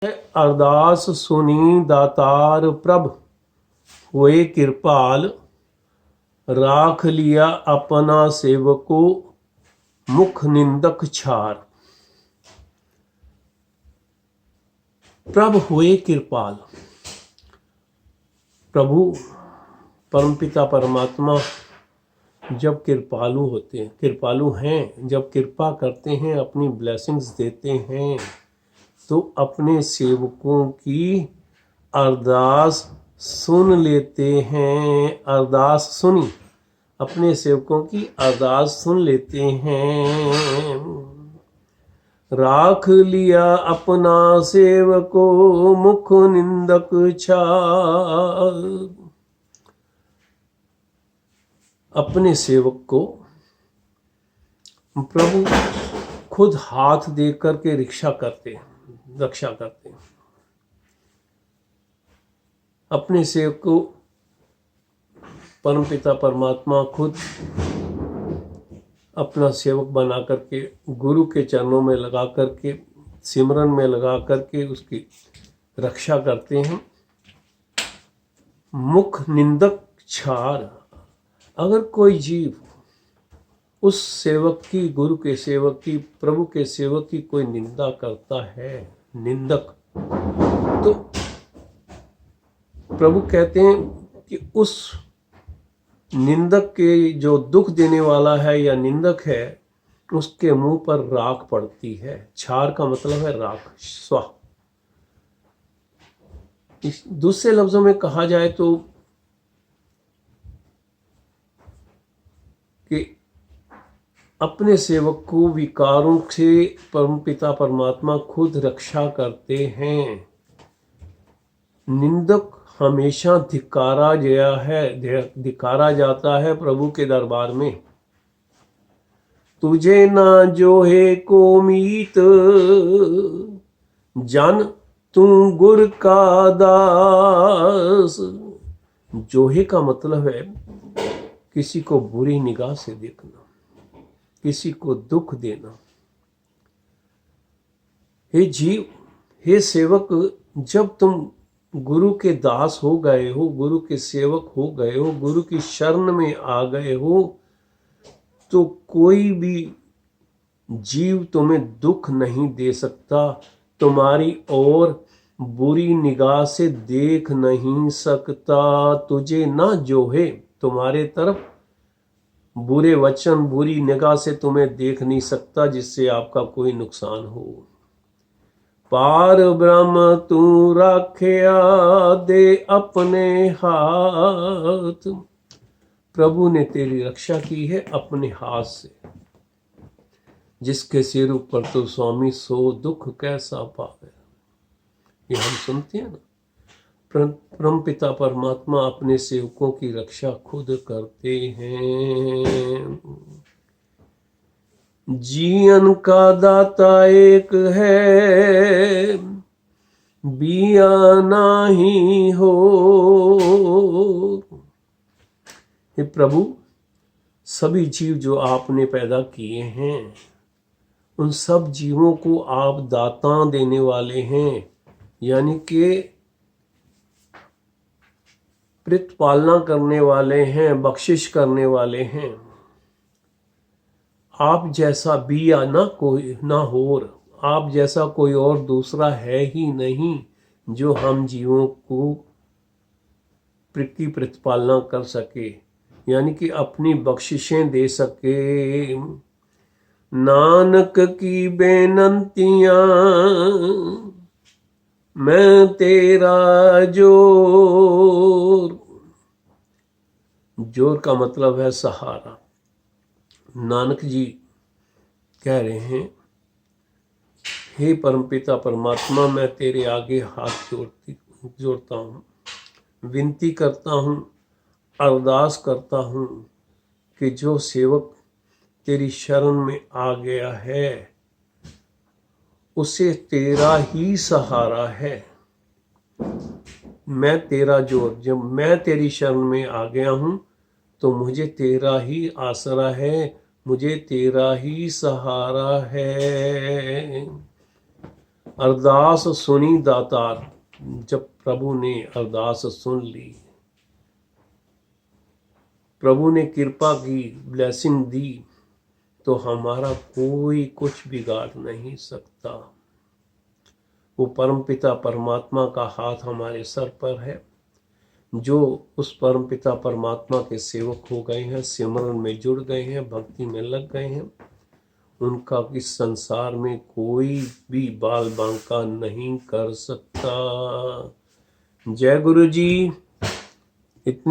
अरदास सुनी दातार प्रभ हुए कृपाल। राख लिया अपना सेवको मुख निंदक छार। प्रभ हुए कृपाल। प्रभु परमपिता परमात्मा जब कृपालु होते हैं, कृपालु हैं, जब कृपा करते हैं, अपनी ब्लेसिंग्स देते हैं, तो अपने सेवकों की अरदास सुन लेते हैं। अरदास सुनी, अपने सेवकों की अरदास सुन लेते हैं। राख लिया अपना सेवको मुख निंदक छार। अपने सेवक को प्रभु खुद हाथ दे करके रक्षा करते हैं। अपने सेवक को परमपिता परमात्मा खुद अपना सेवक बना करके गुरु के चरणों में लगा करके, सिमरन में लगा करके उसकी रक्षा करते हैं। मुख निंदक छार। अगर कोई जीव उस सेवक की, गुरु के सेवक की, प्रभु के सेवक की कोई निंदा करता है, निंदक, तो प्रभु कहते हैं कि उस निंदक के, जो दुख देने वाला है या निंदक है, उसके मुंह पर राख पड़ती है। छार का मतलब है राख, स्वाह। दूसरे लफ्जों में कहा जाए तो कि अपने सेवक को विकारों से परमपिता परमात्मा खुद रक्षा करते हैं। निंदक हमेशा धिक्कारा जाता है प्रभु के दरबार में। तुझे ना जोहे को मीत, जन तू गुर का दास। जोहे का मतलब है किसी को बुरी निगाह से देखना, किसी को दुख देना। हे जीव, हे सेवक, जब तुम गुरु के दास हो गए हो, गुरु के सेवक हो गए हो, गुरु की शरण में आ गए हो, तो कोई भी जीव तुम्हें दुख नहीं दे सकता, तुम्हारी ओर बुरी निगाह से देख नहीं सकता। तुझे ना जोहे, तुम्हारे तरफ बुरे वचन, बुरी निगाह से तुम्हें देख नहीं सकता जिससे आपका कोई नुकसान हो। पार ब्रह्म तू राखिया दे अपने हाथ। प्रभु ने तेरी रक्षा की है अपने हाथ से। जिसके सिर ऊपर तो स्वामी सो दुख कैसा पावे, ये हम सुनते हैं ना। परमपिता परमात्मा अपने सेवकों की रक्षा खुद करते हैं। जीवन का दाता एक है, बिया नाही हो। हे प्रभु, सभी जीव जो आपने पैदा किए हैं, उन सब जीवों को आप दाता देने वाले हैं, यानी कि प्रतिपालना करने वाले हैं, बख्शिश करने वाले हैं। आप जैसा बिया ना कोई ना होर, आप जैसा कोई और दूसरा है ही नहीं जो हम जीवों को की प्रतिपालना कर सके, यानी कि अपनी बख्शिशें दे सके। नानक की बेनंतियां मैं तेरा जोर। जोर का मतलब है सहारा। नानक जी कह रहे हैं, हे परमपिता परमात्मा, मैं तेरे आगे हाथ जोड़ता हूँ, विनती करता हूँ, अरदास करता हूँ कि जो सेवक तेरी शरण में आ गया है उसे तेरा ही सहारा है। मैं तेरा जोर, जब मैं तेरी शरण में आ गया हूँ तो मुझे तेरा ही आसरा है, मुझे तेरा ही सहारा है। अरदास सुनी दातार। जब प्रभु ने अरदास सुन ली, प्रभु ने कृपा की, ब्लेसिंग दी, तो हमारा कोई कुछ बिगाड़ नहीं सकता। वो परमपिता परमात्मा का हाथ हमारे सर पर है। जो उस परमपिता परमात्मा के सेवक हो गए हैं, सिमरन में जुड़ गए हैं, भक्ति में लग गए हैं, उनका इस संसार में कोई भी बाल बांका नहीं कर सकता। जय गुरु जी। इतनी